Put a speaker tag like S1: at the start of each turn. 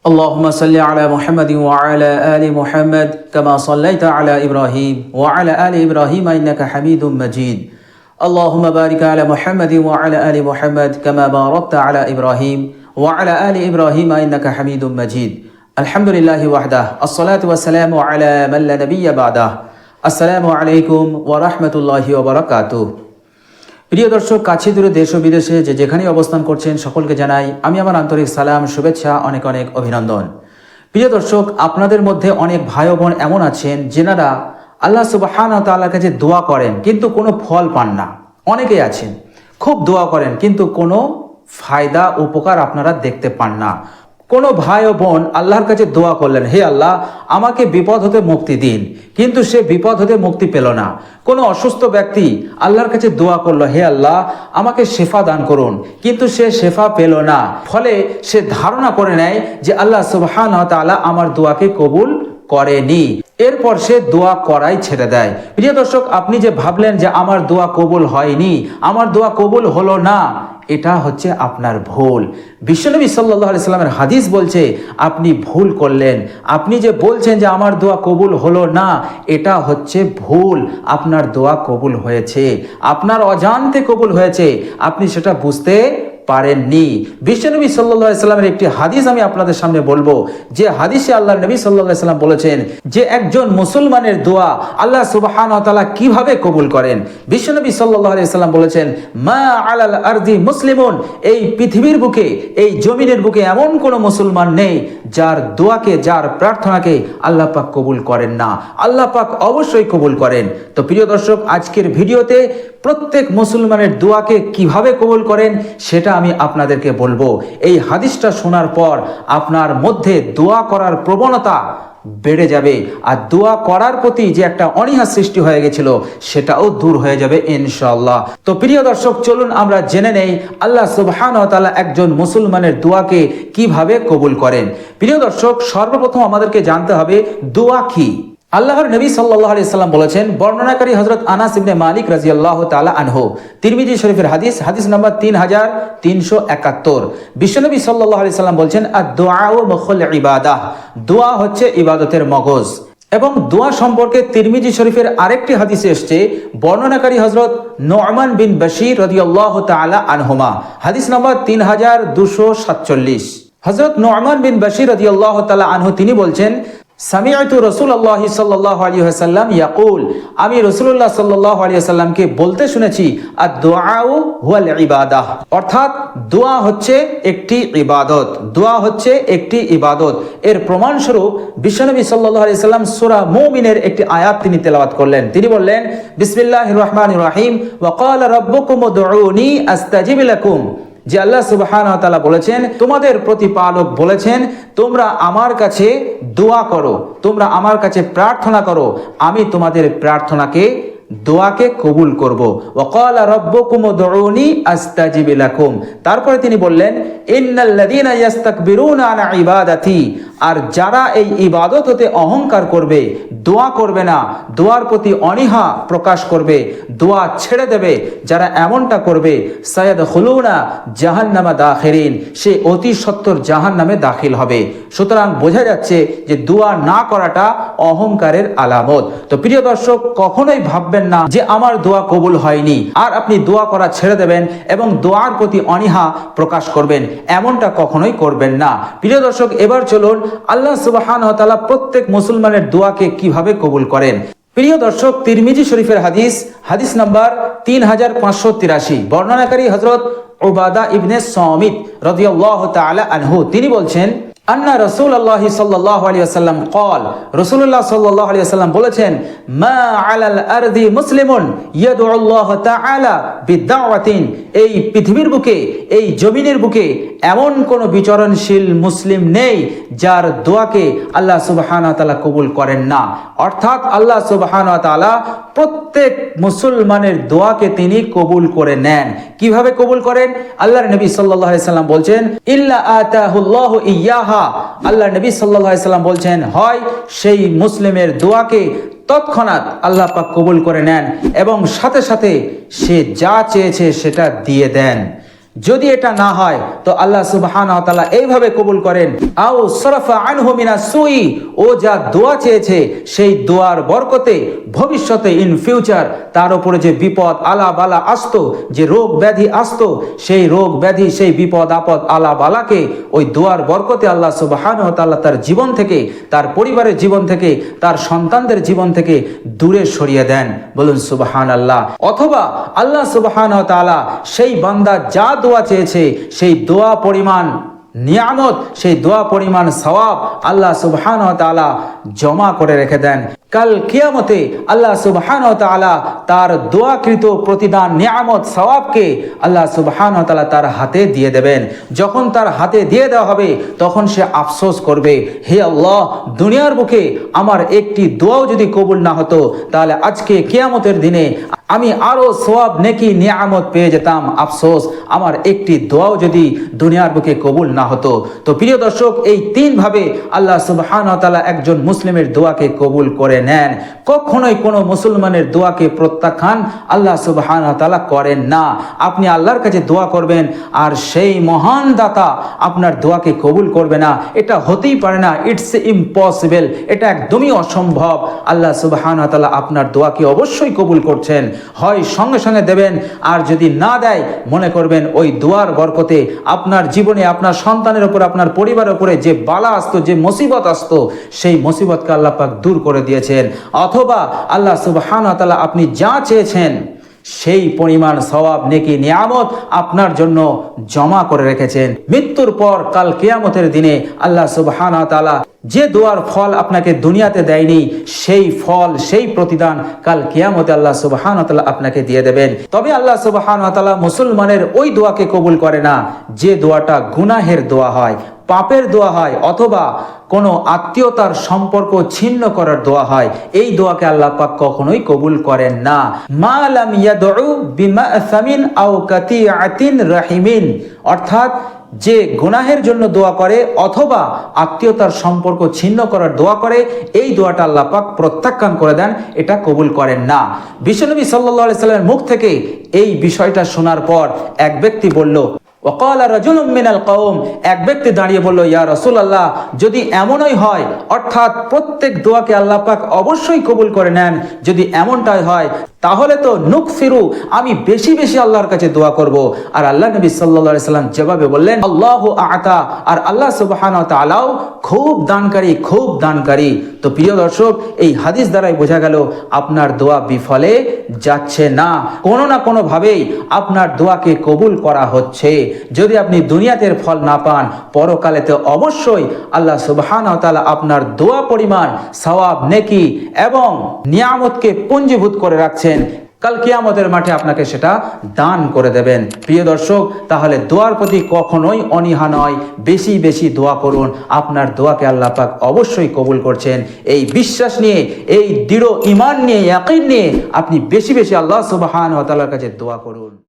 S1: اللهم صل على محمد وعلى آل محمد كما صليت على إبراهيم وعلى آل إبراهيم إنك حميد مجيد اللهم بارك على محمد وعلى آل محمد كما باركت على إبراهيم وعلى آل إبراهيم إنك حميد مجيد الحمد لله وحده الصلاة والسلام على من لا نبي بعده السلام عليكم ورحمة الله وبركاته। প্রিয় দর্শক, কাছে দূরে দেশ ও বিদেশে যে যেখানে অবস্থান করছেন সকলকে জানাই আমি আমার আন্তরিক সালাম, শুভেচ্ছা, অনেক অনেক অভিনন্দন। প্রিয় দর্শক, আপনাদের মধ্যে অনেক ভাই ও বোন এমন আছেন যেনারা আল্লাহ সুবহানাহু ওয়া তাআলার কাছে দোয়া করেন কিন্তু কোনো ফল পান না। অনেকেই আছেন খুব দোয়া করেন কিন্তু কোনো ফায়দা উপকার আপনারা দেখতে পান না। কোনো ভাই ও বোন আল্লাহর কাছে দোয়া করলেন, হে আল্লাহ আমাকে বিপদ হতে মুক্তি দিন, কিন্তু সে বিপদ হতে মুক্তি পেল না। কোনো অসুস্থ ব্যক্তি আল্লাহর কাছে দোয়া করলো, হে আল্লাহ আমাকে শেফা দান করুন, কিন্তু সে শেফা পেল না। ফলে সে ধারণা করে নেয় যে আল্লাহ সুবহানাহু ওয়া তাআলা আমার দোয়াকে কবুল করেনি, এরপর সে দোয়া করাই ছেড়ে দেয়। প্রিয় দর্শক, আপনি যে ভাবলেন যে আমার দোয়া কবুল হয়নি, আমার দোয়া কবুল হলো না, এটা হচ্ছে আপনার ভুল। বিশ্বনবী সাল্লাল্লাহু আলাইহি সাল্লামের হাদিস বলছে আপনি ভুল করলেন। আপনি যে বলছেন যে আমার দোয়া কবুল হলো না, এটা হচ্ছে ভুল। আপনার দোয়া কবুল হয়েছে, আপনার অজান্তে কবুল হয়েছে, আপনি সেটা বুঝতে পারেননি। বিশ্বনবী সাল্লাল্লাহু আলাইহি সাল্লামের একটি হাদিস আমি আপনাদের সামনে বলবো, যে হাদিসে আল্লাহ নবী সাল্লাল্লাহু আলাইহি সাল্লাম বলেছেন যে একজন মুসলমানের দোয়া আল্লাহ সুবহানাহু ওয়া তাআলা কিভাবে কবুল করেন। বিশ্বনবী সাল্লাল্লাহু আলাইহি সাল্লাম বলেছেন, মা আলাল আরদি মুসলিমুন, এই পৃথিবীর বুকে, এই জমিনের বুকে এমন কোন মুসলমান নেই যার দোয়াকে, যার প্রার্থনাকে আল্লাহ পাক কবুল করেন না। আল্লাহ পাক অবশ্যই কবুল করেন। তো প্রিয় দর্শক, আজকের ভিডিওতে প্রত্যেক মুসলমানের দোয়াকে কিভাবে কবুল করেন সেটা আমি আপনাদেরকে বলবো। এই হাদিসটা শোনার পর আপনার মধ্যে দোয়া করার প্রবণতা বেড়ে যাবে, আর দোয়া করার প্রতি যে একটা অনীহা সৃষ্টি হয়ে গেছিল সেটাও দূর হয়ে যাবে ইনশাআল্লাহ। তো প্রিয় দর্শক, চলুন আমরা জেনে নেই আল্লাহ সুবহানাহু ওয়া তাআলা একজন মুসলমানের দোয়াকে কিভাবে কবুল করেন। প্রিয় দর্শক, সর্বপ্রথম আমাদেরকে জানতে হবে দোয়া কি। আল্লাহর নবী সাল্লাল্লাহু আলাইহি সাল্লাম বলেছেন, বর্ণনাকারী হযরত আনাস ইবনে মালিক রাদিয়াল্লাহু তাআলা আনহু, তিরমিজি শরীফের হাদিস, হাদিস নাম্বার 3371। বিশ্বনবী সাল্লাল্লাহু আলাইহি সাল্লাম বলছেন, আদ-দুআউ মুখুল ইবাদাহ, দোয়া হচ্ছে ইবাদতের মগজ। এবং দোয়া সম্পর্কে তিরমিজি শরীফের আরেকটি হাদিসে এসেছে, বর্ণনাকারী হযরত নু'মান বিন বাশীর রাদিয়াল্লাহু তাআলা আনহুমা, হাদিস নাম্বার 3247। হযরত নু'মান বিন বাশীর রাদিয়াল্লাহু তাআলা আনহু তিনি বলছেন, সামিআতু রাসূলুল্লাহ সাল্লাল্লাহু আলাইহি ওয়াসাল্লাম ইয়াকুল, আমি রাসূলুল্লাহ সাল্লাল্লাহু আলাইহি ওয়াসাল্লামকে বলতে শুনেছি, আদ-দুআউ হুয়াল ইবাদাহ, অর্থাৎ দোয়া হচ্ছে একটি ইবাদত। দোয়া হচ্ছে একটি ইবাদত। এর প্রমাণস্বরূপ বিশ্বনবী সাল্লাল্লাহু আলাইহি ওয়াসাল্লাম সূরা মুমিনের একটি আয়াত তিনি তেলাওয়াত করলেন। তিনি বললেন, বিসমিল্লাহির রহমানির রহিম, ওয়া ক্বালা রাব্বুকুম উদউনি আস্তাজিব লাকুম, যে আল্লাহ সুবহানাহু ওয়া তাআলা বলেছেন, তোমাদের প্রতিপালক বলেছেন তোমরা আমার কাছে দোয়া করো, তোমরা আমার কাছে প্রার্থনা করো, আমি তোমাদের প্রার্থনাকে, দোয়াকে কবুল করব। ওয়া ক্বালা রাব্বুকুম উদউনি আস্তাজিব লাকুম, তারপরে তিনি বললেন, ইন্নাল্লাযীনা ইস্তাকবিরুনা আন ইবাদাতি, আর যারা এই ইবাদত হতে অহংকার করবে, দোয়া করবে না, দোয়ার প্রতি অনীহা প্রকাশ করবে, দোয়া ছেড়ে দেবে, যারা এমনটা করবে, সায়াদখুলুনা জাহান্নামা দাখিরিন, সে অতি সত্বর জাহান্নামে দাখিল হবে। সুতরাং বোঝা যাচ্ছে যে দোয়া না করাটা অহংকারের আলামত। তো প্রিয় দর্শক, কখনোই ভাববেন না যে আমার দোয়া কবুল হয়নি আর আপনি দোয়া করা ছেড়ে দেবেন এবং দোয়ার প্রতি অনীহা প্রকাশ করবেন, এমনটা কখনোই করবেন না। প্রিয় দর্শক, এবার চলুন আল্লাহ সুবহানাহু ওয়া তাআলা প্রত্যেক মুসলমানের দোয়াকে কিভাবে কবুল করেন। প্রিয় দর্শক, তিরমিজি শরীফের হাদিস, হাদিস নাম্বার 3583, বর্ণনাকারী হযরত উবাদা ইবনে সামিত রাদিয়াল্লাহু তাআলা আনহু, তিনি বলছেন, আন্না রাসূলুল্লাহ সাল্লাল্লাহু আলাইহি ওয়াসাল্লাম ক্বাল, রাসূলুল্লাহ সাল্লাল্লাহু আলাইহি ওয়াসাল্লাম বলেছেন, মা আলাল আরদি মুসলিমুন ইয়াদউ আল্লাহ তাআলা বিদাওয়াতিন, এই পৃথিবীর বুকে, এই জমিনের বুকে এমন কোন বিচরণশীল মুসলিম নেই যার দোয়াকে আল্লাহ সুবহানাহু ওয়া তাআলা কবুল করেন না। অর্থাৎ আল্লাহ সুবহানাহু ওয়া তাআলা প্রত্যেক মুসলমানের দোয়াকে তিনি কবুল করে নেন। কিভাবে কবুল করেন? আল্লাহর নবী সাল্লাল্লাহু আলাইহি সাল্লাম বলছেন, ইল্লা আতাহুল্লাহু ইয়াহা, আল্লাহর নবী সাল্লাল্লাহু আলাইহি সাল্লাম বলছেন, হয় সেই মুসলিমের দোয়াকে তৎক্ষণাৎ আল্লাহ পাক কবুল করে নেন এবং সাথে সাথে সে যা চেয়েছে সেটা দিয়ে দেন। যদি এটা না হয় তো আল্লাহ সুবহানাহু ওয়া তাআলা এইভাবে কবুল করেন, আও সরফা আনহু মিনাস সুই, ও যা দোয়া চেয়েছে সেই দোয়ার বরকতে ভবিষ্যতে ইন ফিউচার তার উপরে যে বিপদ আলা বালা আসতো, যে রোগ ব্যাধি আসতো, সেই রোগ ব্যাধি সেই বিপদ আপদ আলা বালাকে ওই দোয়ার বরকতে আল্লাহ সুবহানাহু ওয়া তাআলা তার জীবন থেকে, তার পরিবারের জীবন থেকে, তার সন্তানদের জীবন থেকে দূরে সরিয়ে দেন। বলুন সুবহানাল্লাহ। অথবা আল্লাহ সুবহানাহু ওয়া তাআলা সেই বান্দা যা দোয়া চেয়েছে সেই দোয়া পরিমাণ নিয়ামত, সেই দোয়া পরিমাণ সওয়াব আল্লাহ সুবহানাহু ওয়া তাআলা জমা করে রেখে দেন। কাল কিয়ামতে আল্লাহ সুবহানাহু ওয়া তাআলা তার দোয়াকৃত প্রতিদান নিয়ামত সওয়াবকে আল্লাহ সুবহানাহু ওয়া তাআলা তার হাতে দিয়ে দেবেন। যখন তার হাতে দিয়ে দেওয়া হবে তখন সে আফসোস করবে, হে আল্লাহ, দুনিয়ার বুকে আমার একটি দোয়াও যদি কবুল না হতো তাহলে আজকে কিয়ামতের দিনে আমি আরো সওয়াব নেকি নিয়ামত পেয়ে যেতাম। আফসোস, আমার একটি দোয়াও যদি দুনিয়ার বুকে কবুল না হতো। তো প্রিয় দর্শক, এই তিন ভাবে আল্লাহ সুবহানাহু ওয়া তাআলা একজন মুসলিমের দোয়াকে কবুল করে নেন। কখনোই কোনো মুসলমানের দোয়াকে প্রত্যাখ্যান আল্লাহ সুবহানাহু ওয়া তাআলা করেন না। আপনি আল্লাহর কাছে দোয়া করবেন আর সেই মহান দাতা আপনার দোয়াকে কবুল করবে না, এটা হতেই পারে না। ইটস ইম্পসিবল, এটা একদমই অসম্ভব। আল্লাহ সুবহানাহু ওয়া তাআলা আপনার দোয়াকে অবশ্যই কবুল করছেন, হয় সঙ্গে সঙ্গে দেবেন, আর যদি না দেয় মনে করবেন ওই দোয়ার বরকতে আপনার জীবনে, আপনার সন্তানের উপর, আপনার পরিবারের উপরে যে বালা আসতো, যে মুসিবত আসতো, সেই মুসিবতকে আল্লাহ পাক দূর করে দিয়েছেন। অথবা আল্লাহ সুবহানাহু ওয়া তাআলা আপনি যা চেয়েছেন সেই পরিমাণ সওয়াব নেকি নিয়ামত আপনার জন্য জমা করে রেখেছেন। মৃত্যুর পর কাল কিয়ামতের দিনে আল্লাহ সুবহানাহু ওয়া তাআলা যে দোয়ার ফল আপনাকে দুনিয়াতে দেয়নি সেই ফল, সেই প্রতিদান কাল কিয়ামতে আল্লাহ সুবহানাহু ওয়া তাআলা আপনাকে দিয়ে দেবেন। তবে আল্লাহ সুবহানাহু ওয়া তাআলা মুসলমানের ওই দোয়াকে কবুল করে না যে দোয়াটা গুনাহের দোয়া হয়, পাপের দোয়া হয়, অথবা কোনো আত্মীয়তার সম্পর্ক ছিন্ন করার দোয়া হয়। এই দোয়াকে আল্লাহ পাক কখনোই কবুল করেন না। মা লাম ইয়াদউ বিমাসামিন আও কাতিআতিন রাহিমিন, অর্থাৎ যে গুনাহের জন্য দোয়া করে অথবা আত্মীয়তার সম্পর্ক ছিন্ন করার দোয়া করে, এই দোয়াটা আল্লাহ পাক প্রত্যাখ্যান করে দেন, এটা কবুল করেন না। বিশ্বনবী সাল্লাল্লাহু আলাইহি সাল্লামের মুখ থেকে এই বিষয়টা শোনার পর এক ব্যক্তি বলল, ওয়াকালা রাজুলুম মিনাল কওম, এক ব্যক্তি দাঁড়িয়ে বলল, ইয়া রাসূলুল্লাহ, যদি এমনই হয়, অর্থাৎ প্রত্যেক দোয়াকে আল্লাহ পাক অবশ্যই কবুল করে নেন, যদি এমনটাই হয় তাহলে তো নুকফিরু, আমি বেশি বেশি আল্লাহর কাছে দোয়া করব। আর আল্লাহ নবী সাল্লাল্লাহু আলাইহি সাল্লাম জবাবে বললেন, আল্লাহু আতা, আর আল্লাহ সুবহানাহু ওয়া তাআলাও খুব দানকারী, খুব দানকারী। তো প্রিয় দর্শক, এই হাদিস দ্বারাই বোঝা গেল আপনার দোয়া বিফলে যাচ্ছে না, কোনো না কোনো ভাবেই আপনার দোয়াকে কবুল করা হচ্ছে। যদি আপনি দুনিয়াতে ফল না পান, পরকালেতে অবশ্যই আল্লাহ সুবহানাহু ওয়া তাআলা আপনার দোয়া পরিমাণ সওয়াব, নেকি এবং নিয়ামতকে পুঞ্জীভূত করে রাখছেন। কাল কিয়ামতের মাঠে আপনাকে সেটা দান করে দেবেন। প্রিয় দর্শক, তাহলে দোয়ার প্রতি কখনোই অনীহা নয়, বেশি বেশি দোয়া করুন। আপনার দোয়াকে আল্লাহ পাক অবশ্যই কবুল করছেন। এই বিশ্বাস নিয়ে, এই দৃঢ় ঈমান নিয়ে, ইয়াকিন নিয়ে আপনি বেশি বেশি আল্লাহ সুবহানাহু ওয়া তাআলার কাছে দোয়া করুন।